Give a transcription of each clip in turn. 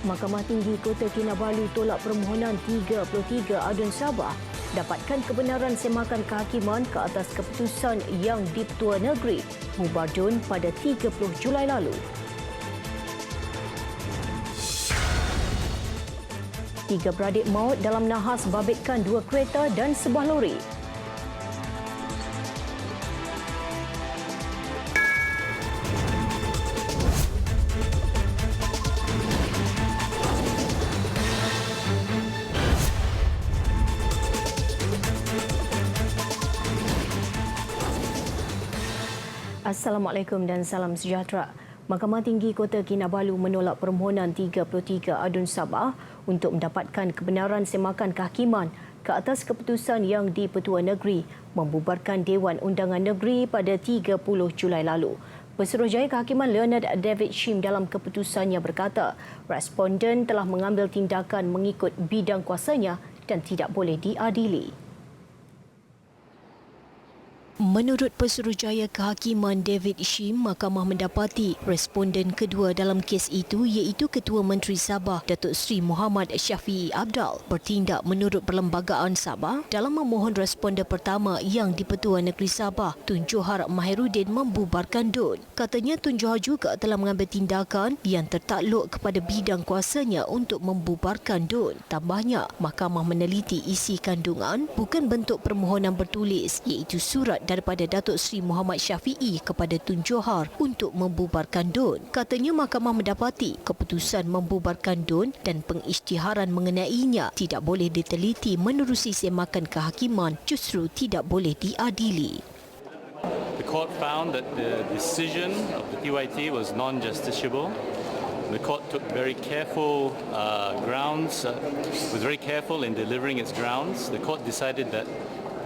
Mahkamah Tinggi Kota Kinabalu tolak permohonan 33 adun Sabah dapatkan kebenaran semakan kehakiman ke atas keputusan yang di-Petua Negeri bubar DUN pada 30 Julai lalu. Tiga beradik maut dalam nahas babitkan dua kereta dan sebuah lori. Assalamualaikum dan salam sejahtera. Mahkamah Tinggi Kota Kinabalu menolak permohonan 33 adun Sabah untuk mendapatkan kebenaran semakan kehakiman ke atas keputusan yang di-Petua Negeri membubarkan Dewan Undangan Negeri pada 30 Julai lalu. Pesuruhjaya Kehakiman Leonard David Shim dalam keputusannya berkata, responden telah mengambil tindakan mengikut bidang kuasanya dan tidak boleh diadili. Menurut Pesuruhjaya Kehakiman David Shim, mahkamah mendapati responden kedua dalam kes itu iaitu Ketua Menteri Sabah Datuk Seri Muhammad Syafiee Apdal bertindak menurut Perlembagaan Sabah dalam memohon responden pertama yang di-Petua Negeri Sabah Tun Johar Mahiruddin membubarkan DUN. Katanya Tun Johar juga telah mengambil tindakan yang tertakluk kepada bidang kuasanya untuk membubarkan DUN. Tambahnya, mahkamah meneliti isi kandungan bukan bentuk permohonan bertulis iaitu surat daripada Datuk Seri Muhammad Syafiee kepada Tun Johar untuk membubarkan DUN. Katanya mahkamah mendapati keputusan membubarkan DUN dan pengisytiharan mengenainya tidak boleh diteliti menerusi semakan kehakiman, justru tidak boleh diadili. The court found that the decision of the TYT was non-justiciable. The court took very careful was very careful in delivering its grounds. The court decided that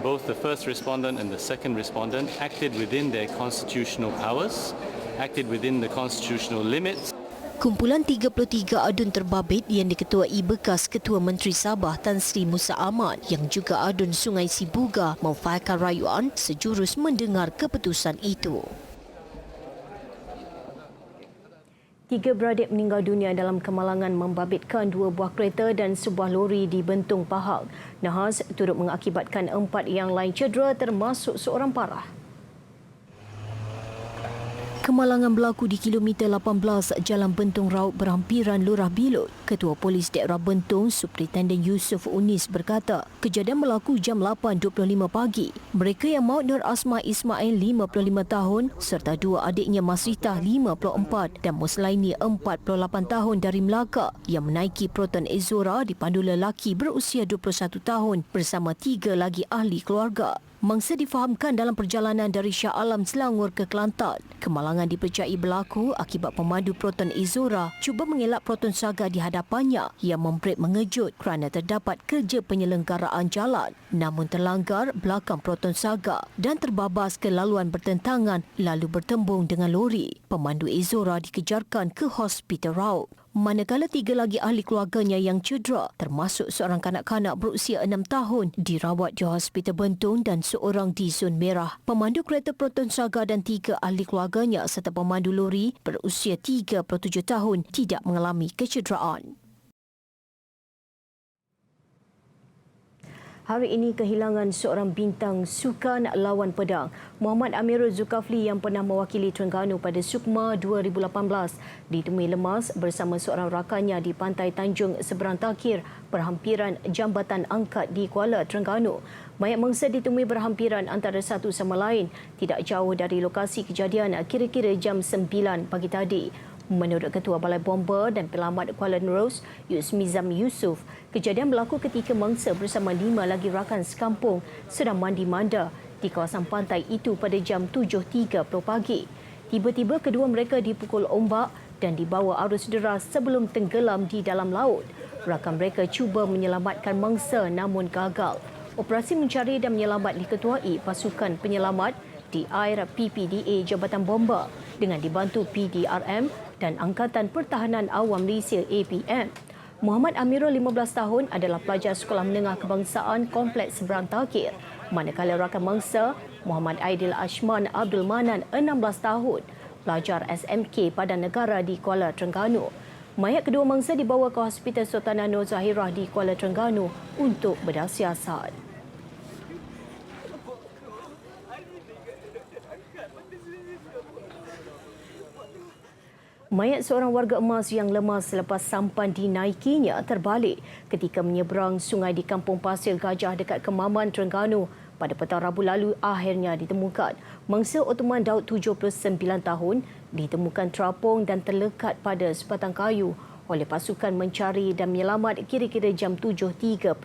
both the first respondent and the second respondent acted within their constitutional powers, acted within the constitutional limits. Kumpulan 33 adun terbabit yang diketuai bekas Ketua Menteri Sabah Tan Sri Musa Ahmad yang juga adun Sungai Sibuga memfailkan rayuan sejurus mendengar keputusan itu. Tiga beradik meninggal dunia dalam kemalangan membabitkan dua buah kereta dan sebuah lori di Bentung Pahang. Nahas turut mengakibatkan 4 yang lain cedera termasuk seorang parah. Kemalangan berlaku di kilometer 18 Jalan Bentung Raut berhampiran Lurah Bilut. Ketua Polis Daerah Bentung, Superintendent Yusof Unis berkata, kejadian berlaku jam 8.25 pagi. Mereka yang maut Nur Asma Ismail 55 tahun serta dua adiknya Masritah 54 dan Muslaini 48 tahun dari Melaka yang menaiki Proton Azora dipandu lelaki berusia 21 tahun bersama 3 lagi ahli keluarga. Mangsa difahamkan dalam perjalanan dari Shah Alam Selangor ke Kelantan. Kemalangan dipercayai berlaku akibat pemandu Proton Azora cuba mengelak Proton Saga di hadapannya yang membrek mengejut kerana terdapat kerja penyelenggaraan jalan. Namun terlanggar belakang Proton Saga dan terbabas ke laluan bertentangan lalu bertembung dengan lori. Pemandu Azora dikejarkan ke Hospital Raut. Manakala 3 lagi ahli keluarganya yang cedera, termasuk seorang kanak-kanak berusia 6 tahun, dirawat di Hospital Bentung dan seorang di Zon Merah. Pemandu kereta Proton Saga dan 3 ahli keluarganya serta pemandu lori berusia 37 tahun tidak mengalami kecederaan. Hari ini kehilangan seorang bintang sukan lawan pedang. Muhammad Amirul Zulkafli yang pernah mewakili Terengganu pada Sukma 2018 ditemui lemas bersama seorang rakannya di pantai Tanjung Seberang Takir berhampiran Jambatan Angkat di Kuala Terengganu. Mayat mangsa ditemui berhampiran antara satu sama lain tidak jauh dari lokasi kejadian kira-kira jam 9 pagi tadi. Menurut Ketua Balai Bomba dan Pelamat Kuala Nerus, Yusmizam Yusof, kejadian berlaku ketika mangsa bersama 5 lagi rakan sekampung sedang mandi manda di kawasan pantai itu pada jam 7.30 pagi. Tiba-tiba kedua mereka dipukul ombak dan dibawa arus deras sebelum tenggelam di dalam laut. Rakan mereka cuba menyelamatkan mangsa namun gagal. Operasi mencari dan menyelamat diketuai pasukan penyelamat di air PPDA Jabatan Bomba dengan dibantu PDRM dan Angkatan Pertahanan Awam Malaysia APM. Muhammad Amirul 15 tahun adalah pelajar Sekolah Menengah Kebangsaan Kompleks Seberang Takir. Manakala rakan mangsa Muhammad Aidil Ashman Abdul Manan 16 tahun, pelajar SMK Padan Negara di Kuala Terengganu. Mayat kedua mangsa dibawa ke Hospital Sultanah Nur Zahirah di Kuala Terengganu untuk bedah siasat. Mayat seorang warga emas yang lemas selepas sampan dinaikinya terbalik ketika menyeberang sungai di Kampung Pasir Gajah dekat Kemaman, Terengganu pada petang Rabu lalu akhirnya ditemukan. Mangsa Ottoman Daud 79 tahun ditemukan terapung dan terlekat pada sebatang kayu oleh pasukan mencari dan menyelamat kira-kira jam 7.39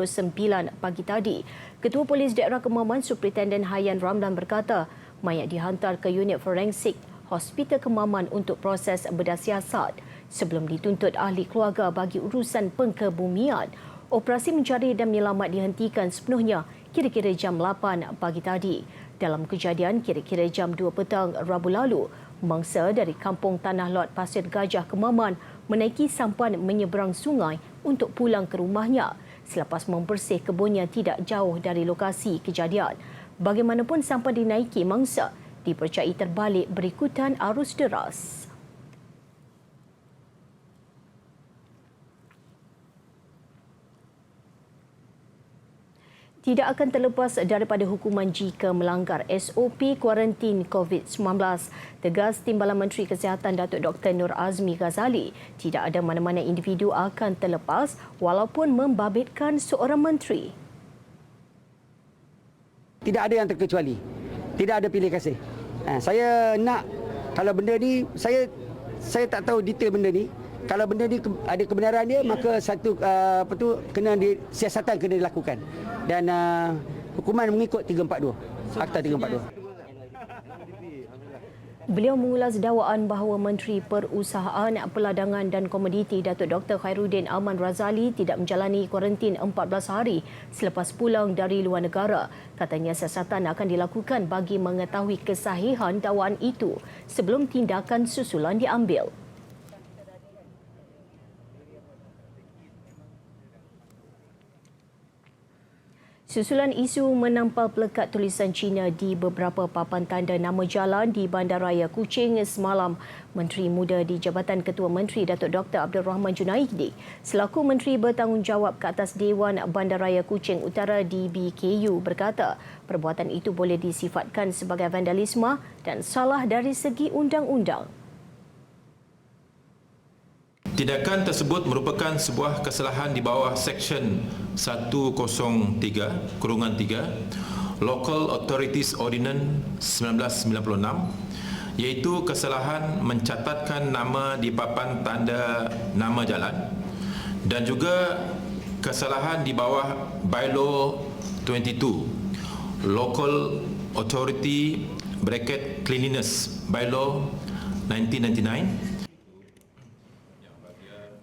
pagi tadi. Ketua Polis Daerah Kemaman Superintendent Hayan Ramlan berkata, mayat dihantar ke unit forensik Hospital Kemaman untuk proses bedah siasat sebelum dituntut ahli keluarga bagi urusan pengkebumian. Operasi mencari dan menyelamat dihentikan sepenuhnya kira-kira jam 8 pagi tadi. Dalam kejadian kira-kira jam 2 petang Rabu lalu, mangsa dari Kampung Tanah Lot Pasir Gajah Kemaman menaiki sampan menyeberang sungai untuk pulang ke rumahnya selepas membersih kebunnya tidak jauh dari lokasi kejadian. Bagaimanapun sampan dinaiki mangsa dipercayai terbalik berikutan arus deras. Tidak akan terlepas daripada hukuman jika melanggar SOP kuarantin COVID-19. Tegas Timbalan Menteri Kesihatan Datuk Dr. Nur Azmi Ghazali, tidak ada mana-mana individu akan terlepas walaupun membabitkan seorang menteri. Tidak ada yang terkecuali. Tidak ada pilih kasih. Saya nak, kalau benda ni, saya tak tahu detail benda ni. Kalau benda ni ada kebenaran dia, maka satu siasatan kena dilakukan. Dan hukuman mengikut 342, Akta 342. Beliau mengulas dakwaan bahawa Menteri Perusahaan, Peladangan dan Komoditi Datuk Dr. Khairuddin Aman Razali tidak menjalani kuarantin 14 hari selepas pulang dari luar negara. Katanya siasatan akan dilakukan bagi mengetahui kesahihan dakwaan itu sebelum tindakan susulan diambil. Susulan isu menampal pelekat tulisan Cina di beberapa papan tanda nama jalan di Bandaraya Kuching semalam, Menteri Muda di Jabatan Ketua Menteri Datuk Dr. Abdul Rahman Junaidi selaku Menteri bertanggungjawab ke atas Dewan Bandaraya Kuching Utara DBKU berkata perbuatan itu boleh disifatkan sebagai vandalisme dan salah dari segi undang-undang. Tindakan tersebut merupakan sebuah kesalahan di bawah Seksyen 103/3 Local Authorities Ordinance 1996, iaitu kesalahan mencatatkan nama di papan tanda nama jalan dan juga kesalahan di bawah Bylaw 22 Local Authority Cleanliness Bylaw 1999.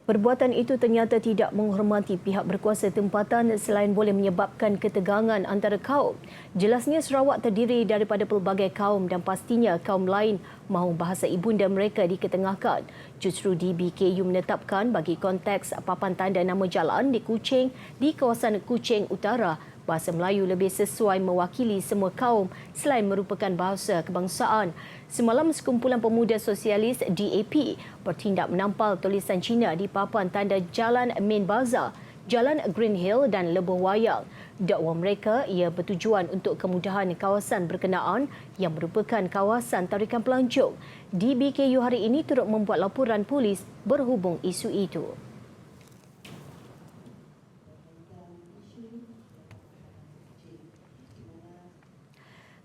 Perbuatan itu ternyata tidak menghormati pihak berkuasa tempatan selain boleh menyebabkan ketegangan antara kaum. Jelasnya Sarawak terdiri daripada pelbagai kaum dan pastinya kaum lain mahu bahasa ibunda mereka diketengahkan. Justru DBKU menetapkan bagi konteks papan tanda nama jalan di Kuching di kawasan Kuching Utara, bahasa Melayu lebih sesuai mewakili semua kaum selain merupakan bahasa kebangsaan. Semalam, sekumpulan pemuda sosialis DAP bertindak menampal tulisan Cina di papan tanda Jalan Main Bazar, Jalan Green Hill dan Lebuh Wayang. Dakwa mereka ia bertujuan untuk kemudahan kawasan berkenaan yang merupakan kawasan tarikan pelancong. DBKU hari ini turut membuat laporan polis berhubung isu itu.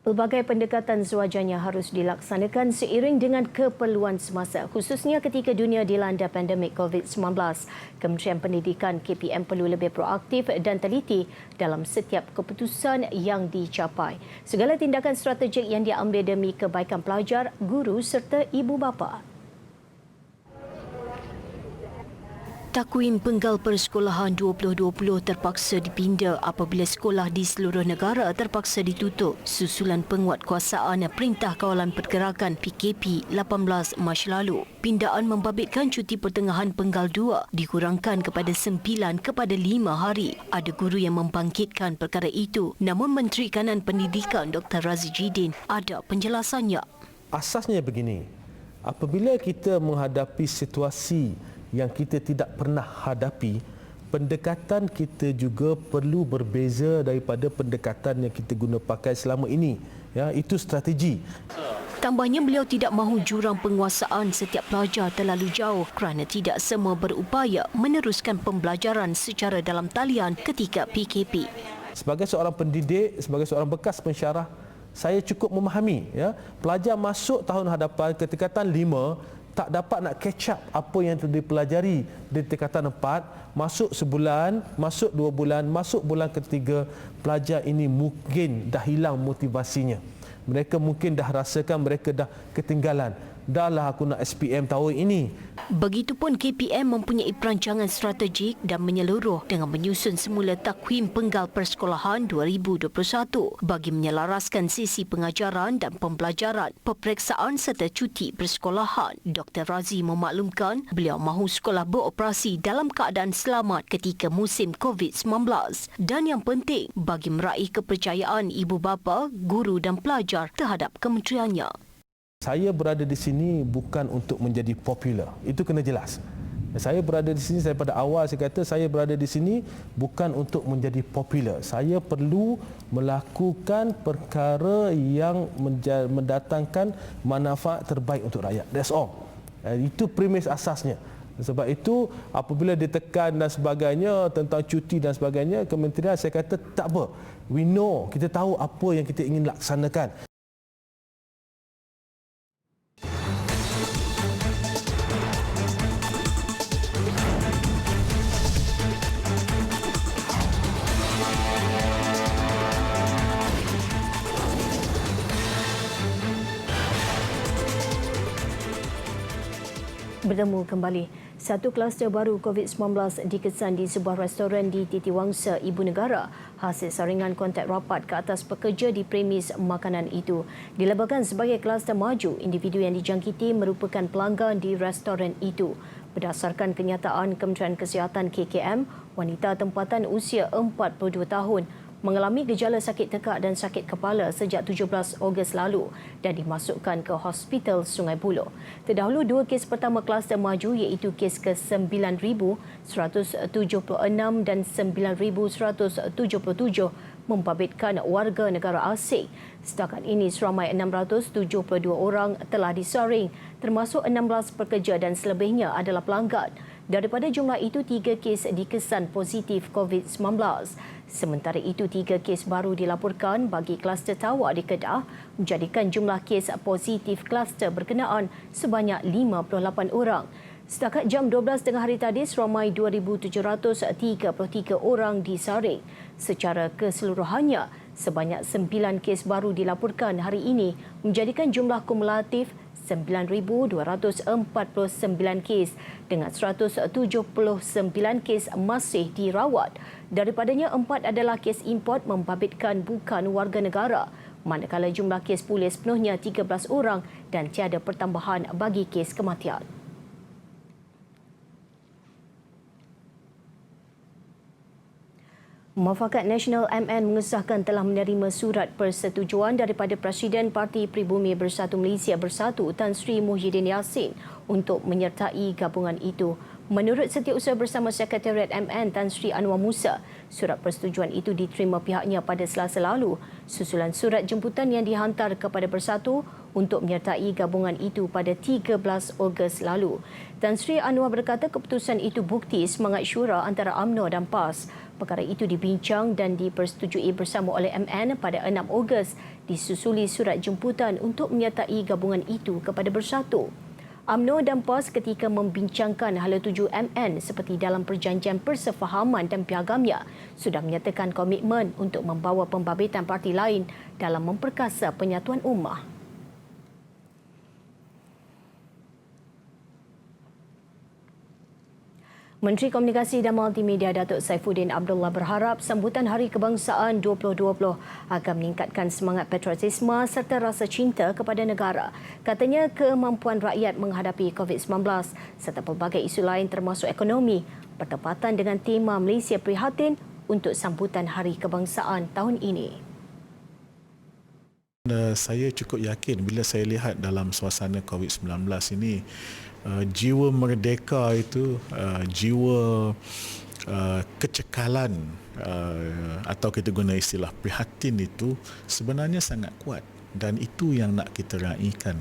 Pelbagai pendekatan sewajarnya harus dilaksanakan seiring dengan keperluan semasa, khususnya ketika dunia dilanda pandemik COVID-19. Kementerian Pendidikan KPM perlu lebih proaktif dan teliti dalam setiap keputusan yang dicapai. Segala tindakan strategik yang diambil demi kebaikan pelajar, guru serta ibu bapa. Takwim penggal persekolahan 2020 terpaksa dipinda apabila sekolah di seluruh negara terpaksa ditutup susulan penguatkuasaan Perintah Kawalan Pergerakan PKP 18 Mac lalu. Pindaan membabitkan cuti pertengahan penggal 2 dikurangkan kepada 9 kepada 5 hari. Ada guru yang membangkitkan perkara itu, namun Menteri Kanan Pendidikan Dr. Razi Jidin ada penjelasannya. Asasnya begini, apabila kita menghadapi situasi yang kita tidak pernah hadapi, pendekatan kita juga perlu berbeza daripada pendekatan yang kita guna pakai selama ini. Ya, itu strategi. Tambahnya, beliau tidak mahu jurang penguasaan setiap pelajar terlalu jauh kerana tidak semua berupaya meneruskan pembelajaran secara dalam talian ketika PKP. Sebagai seorang pendidik, sebagai seorang bekas pensyarah, saya cukup memahami, ya, pelajar masuk tahun hadapan ke tingkatan 5 tak dapat nak catch up apa yang telah dipelajari di tingkatan 4, masuk sebulan, masuk 2 bulan, masuk bulan ketiga, pelajar ini mungkin dah hilang motivasinya. Mereka mungkin dah rasakan mereka dah ketinggalan. Dahlah aku nak SPM tahun ini. Begitupun KPM mempunyai perancangan strategik dan menyeluruh dengan menyusun semula takwim penggal persekolahan 2021 bagi menyelaraskan sisi pengajaran dan pembelajaran, peperiksaan serta cuti persekolahan. Dr. Razi memaklumkan beliau mahu sekolah beroperasi dalam keadaan selamat ketika musim COVID-19 dan yang penting bagi meraih kepercayaan ibu bapa, guru dan pelajar terhadap kementeriannya. Saya berada di sini bukan untuk menjadi popular. Itu kena jelas. Saya berada di sini, saya pada awal saya kata saya berada di sini bukan untuk menjadi popular. Saya perlu melakukan perkara yang mendatangkan manfaat terbaik untuk rakyat. That's all. Itu premis asasnya. Sebab itu apabila ditekan dan sebagainya tentang cuti dan sebagainya, kementerian saya kata tak apa. We know, kita tahu apa yang kita ingin laksanakan. Bertemu kembali. Satu kluster baru COVID-19 dikesan di sebuah restoran di Titiwangsa, Ibu Negara hasil saringan kontak rapat ke atas pekerja di premis makanan itu. Dilaporkan sebagai kluster maju, individu yang dijangkiti merupakan pelanggan di restoran itu. Berdasarkan kenyataan Kementerian Kesihatan KKM, wanita tempatan usia 42 tahun mengalami gejala sakit tekak dan sakit kepala sejak 17 Ogos lalu dan dimasukkan ke Hospital Sungai Buloh. Terdahulu, 2 kes pertama kluster maju iaitu kes ke-9,176 dan 9,177 membabitkan warga negara asing. Setakat ini, seramai 672 orang telah disaring, termasuk 16 pekerja dan selebihnya adalah pelanggan. Daripada jumlah itu, 3 kes dikesan positif COVID-19. Sementara itu, 3 kes baru dilaporkan bagi kluster tawa di Kedah, menjadikan jumlah kes positif kluster berkenaan sebanyak 58 orang. Setakat jam 12 tengah hari tadi, seramai 2,733 orang disaring. Secara keseluruhannya, sebanyak 9 kes baru dilaporkan hari ini, menjadikan jumlah kumulatif 9,249 kes dengan 179 kes masih dirawat. Daripadanya, 4 adalah kes import membabitkan bukan warga negara, manakala jumlah kes pulih sepenuhnya 13 orang dan tiada pertambahan bagi kes kematian. Muafakat Nasional MN mengesahkan telah menerima surat persetujuan daripada Presiden Parti Pribumi Bersatu Malaysia Bersatu Tan Sri Muhyiddin Yassin untuk menyertai gabungan itu. Menurut Setiausaha Bersama Sekretariat MN Tan Sri Anwar Musa, surat persetujuan itu diterima pihaknya pada Selasa lalu susulan surat jemputan yang dihantar kepada Bersatu untuk menyertai gabungan itu pada 13 Ogos lalu. Tan Sri Anwar berkata keputusan itu bukti semangat syura antara UMNO dan PAS. Perkara itu dibincang dan dipersetujui bersama oleh MN pada 6 Ogos disusuli surat jemputan untuk menyertai gabungan itu kepada Bersatu. UMNO dan PAS ketika membincangkan hala tuju MN seperti dalam perjanjian persefahaman dan piagamnya sudah menyatakan komitmen untuk membawa pembabituan parti lain dalam memperkasa penyatuan ummah. Menteri Komunikasi dan Multimedia Datuk Saifuddin Abdullah berharap sambutan Hari Kebangsaan 2020 akan meningkatkan semangat patriotisme serta rasa cinta kepada negara. Katanya kemampuan rakyat menghadapi COVID-19 serta pelbagai isu lain termasuk ekonomi bertepatan dengan tema Malaysia Prihatin untuk sambutan Hari Kebangsaan tahun ini. Saya cukup yakin bila saya lihat dalam suasana COVID-19 ini, jiwa merdeka itu, jiwa kecekalan atau kita guna istilah prihatin itu sebenarnya sangat kuat, dan itu yang nak kita raikan.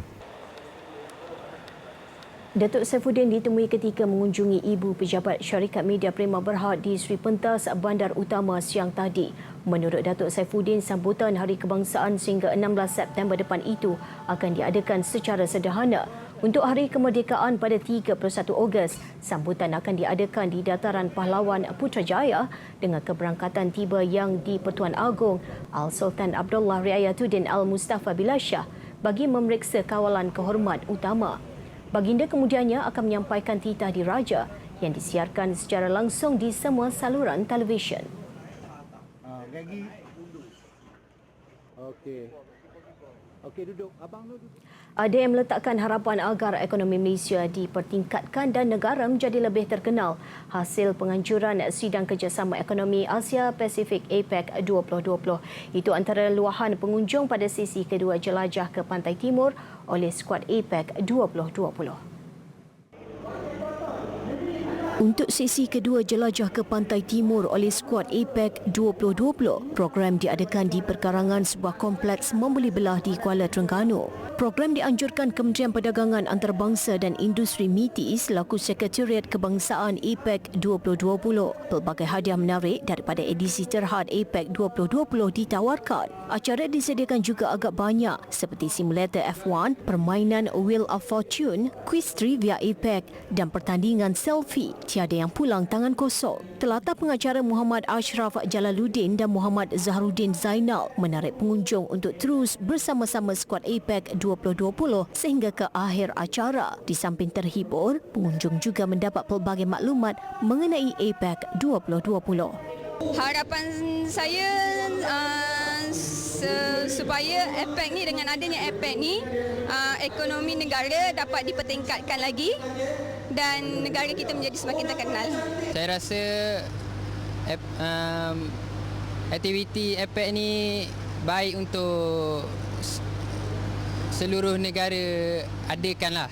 Datuk Saifuddin ditemui ketika mengunjungi ibu pejabat syarikat media Prima Berhad di Sri Pentas Bandar Utama siang tadi. Menurut Datuk Saifuddin, sambutan Hari Kebangsaan sehingga 16 September depan itu akan diadakan secara sederhana. Untuk Hari Kemerdekaan pada 31 Ogos, sambutan akan diadakan di Dataran Pahlawan Putrajaya dengan keberangkatan tiba yang di Pertuan Agong Al-Sultan Abdullah Riayatuddin Al-Mustafa Bilasyah bagi memeriksa kawalan kehormat utama. Baginda kemudiannya akan menyampaikan titah diraja yang disiarkan secara langsung di semua saluran televisyen. Okey, duduk. Abang duduk. ADM meletakkan harapan agar ekonomi Malaysia dipertingkatkan dan negara menjadi lebih terkenal hasil penganjuran Sidang Kerjasama Ekonomi Asia Pasifik APEC 2020. Itu antara luahan pengunjung pada sesi kedua jelajah ke Pantai Timur oleh skuad APEC 2020. Untuk sesi kedua jelajah ke Pantai Timur oleh skuad APEC 2020, program diadakan di perkarangan sebuah kompleks membeli belah di Kuala Terengganu. Program dianjurkan Kementerian Perdagangan Antarabangsa dan Industri MITI selaku Sekretariat Kebangsaan APEC 2020. Pelbagai hadiah menarik daripada edisi terhad APEC 2020 ditawarkan. Acara disediakan juga agak banyak seperti simulator F1, permainan Wheel of Fortune, kuis trivia APEC dan pertandingan selfie. Tiada yang pulang tangan kosong. Telatah pengacara Muhammad Ashraf Jalaluddin dan Muhammad Zahruddin Zainal menarik pengunjung untuk terus bersama-sama skuad APEC 2020 sehingga ke akhir acara. Di samping terhibur, pengunjung juga mendapat pelbagai maklumat mengenai APEC 2020. Harapan saya supaya APEC ni, dengan adanya APEC ni, ekonomi negara dapat dipertingkatkan lagi dan negara kita menjadi semakin terkenal. Saya rasa aktiviti APEC ni baik untuk seluruh negara adakanlah.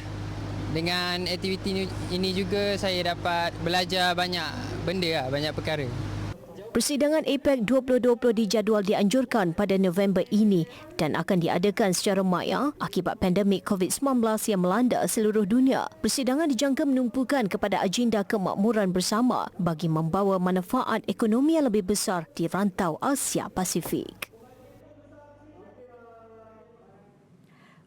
Dengan aktiviti ini juga saya dapat belajar banyak benda, banyak perkara. Persidangan APEC 2020 dijadual dianjurkan pada November ini dan akan diadakan secara maya akibat pandemik COVID-19 yang melanda seluruh dunia. Persidangan dijangka menumpukan kepada agenda kemakmuran bersama bagi membawa manfaat ekonomi yang lebih besar di rantau Asia Pasifik.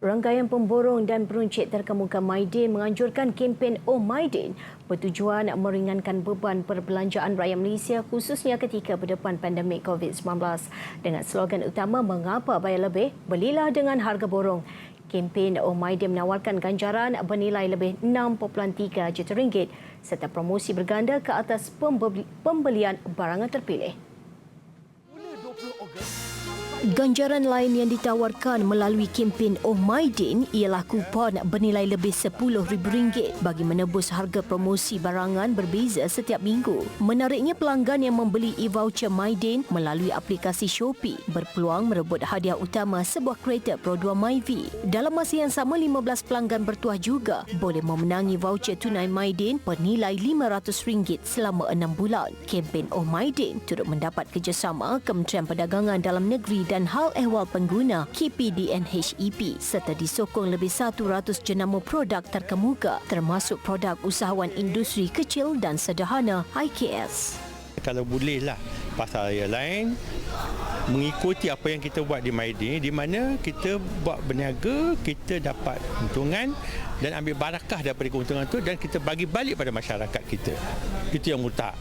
Rangkaian pemborong dan peruncit terkemuka Maidin menganjurkan kempen Oh Maidin bertujuan meringankan beban perbelanjaan rakyat Malaysia khususnya ketika berdepan pandemik COVID-19. Dengan slogan utama "Mengapa bayar lebih? Belilah dengan harga borong". Kempen Oh Maidin menawarkan ganjaran bernilai lebih 6.3 juta ringgit serta promosi berganda ke atas pembelian barangan terpilih. Ganjaran lain yang ditawarkan melalui kempen Oh Maidin ialah kupon bernilai lebih RM10,000 bagi menebus harga promosi barangan berbeza setiap minggu. Menariknya, pelanggan yang membeli e-voucher Maidin melalui aplikasi Shopee berpeluang merebut hadiah utama sebuah kereta Pro 2 Myvi. Dalam masa yang sama, 15 pelanggan bertuah juga boleh memenangi voucher tunai Maidin bernilai RM500 selama 6 bulan. Kempen Oh Maidin turut mendapat kerjasama Kementerian Perdagangan Dalam Negeri dan Hal Ehwal Pengguna KPDNHEP serta disokong lebih 100 jenama produk terkemuka termasuk produk usahawan industri kecil dan sederhana IKS. Kalau bolehlah pasar raya lain mengikuti apa yang kita buat di Maidin, di mana kita buat berniaga, kita dapat keuntungan dan ambil barakah daripada keuntungan itu dan kita bagi balik pada masyarakat kita. Itu yang mutah.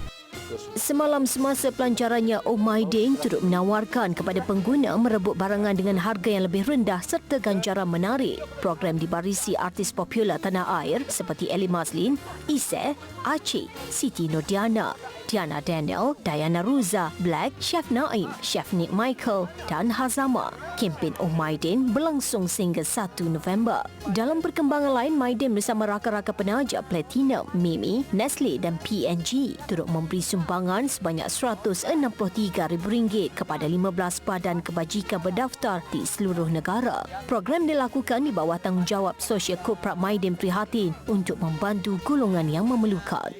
Semalam semasa pelancarannya, Oh Maidin turut menawarkan kepada pengguna merebut barangan dengan harga yang lebih rendah serta ganjaran menarik. Program dibarisi artis popular tanah air seperti Ellie Mazlin, Iseh, Aceh, Siti Nordiana, Diana Daniel, Diana Ruza, Black, Chef Naim, Chef Nick Michael dan Hazama. Kempen Oh Maidin berlangsung sehingga 1 November. Dalam perkembangan lain, Maidin bersama rakan-rakan penaja Platinum, Mimi, Nestle dan PNG turut memberi memberi sumbangan sebanyak RM163,000 kepada 15 badan kebajikan berdaftar di seluruh negara. Program dilakukan di bawah tanggungjawab Sosial Korporat Maidin Prihatin untuk membantu golongan yang memerlukan.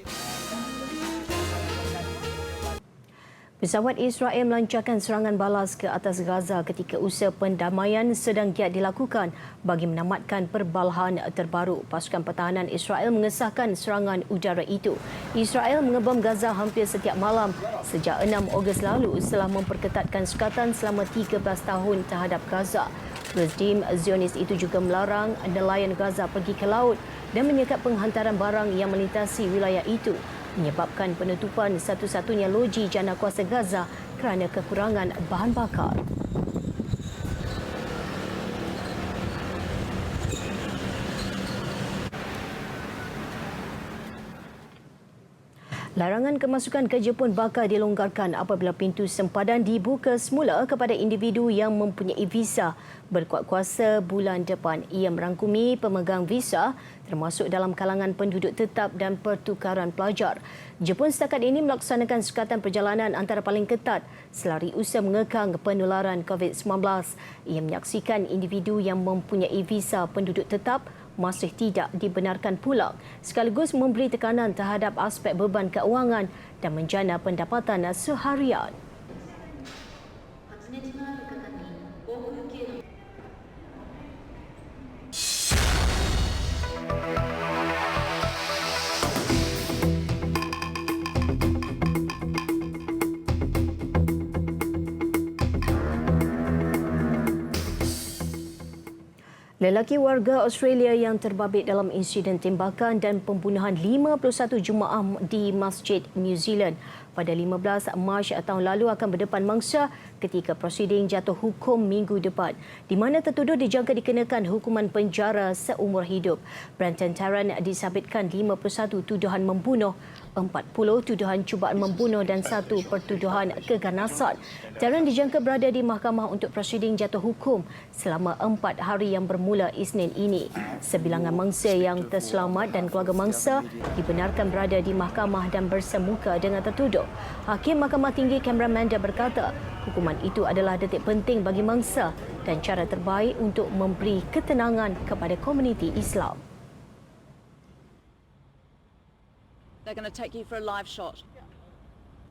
Pesawat Israel melancarkan serangan balas ke atas Gaza ketika usaha pendamaian sedang giat dilakukan bagi menamatkan perbalahan terbaru. Pasukan pertahanan Israel mengesahkan serangan udara itu. Israel mengebom Gaza hampir setiap malam sejak 6 Ogos lalu setelah memperketatkan sekatan selama 13 tahun terhadap Gaza. Rezim Zionis itu juga melarang nelayan Gaza pergi ke laut dan menyekat penghantaran barang yang melintasi wilayah itu, menyebabkan penutupan satu-satunya loji jana kuasa Gaza kerana kekurangan bahan bakar. Larangan kemasukan ke Jepun bakal dilonggarkan apabila pintu sempadan dibuka semula kepada individu yang mempunyai visa berkuat kuasa bulan depan. Ia merangkumi pemegang visa termasuk dalam kalangan penduduk tetap dan pertukaran pelajar. Jepun setakat ini melaksanakan sekatan perjalanan antara paling ketat selari usaha mengekang penularan COVID-19. Ia menyaksikan individu yang mempunyai visa penduduk tetap masih tidak dibenarkan pulang, sekaligus memberi tekanan terhadap aspek beban keuangan dan menjana pendapatan seharian. Lelaki warga Australia yang terbabit dalam insiden tembakan dan pembunuhan 51 jemaah di Masjid New Zealand pada 15 Mac tahun lalu akan berdepan mangsa ketika prosiding jatuh hukum minggu depan, di mana tertuduh dijangka dikenakan hukuman penjara seumur hidup. Brenton Tarrant disabitkan 51 tuduhan membunuh, 40 tuduhan cubaan membunuh dan 1 pertuduhan keganasan. Tarrant dijangka berada di mahkamah untuk prosiding jatuh hukum selama 4 hari yang bermula Isnin ini. Sebilangan mangsa yang terselamat dan keluarga mangsa dibenarkan berada di mahkamah dan bersemuka dengan tertuduh. Hakim Mahkamah Tinggi Cameron Manda berkata, hukuman itu adalah detik penting bagi mangsa dan cara terbaik untuk memberi ketenangan kepada komuniti Islam. They're going to take you for a live shot.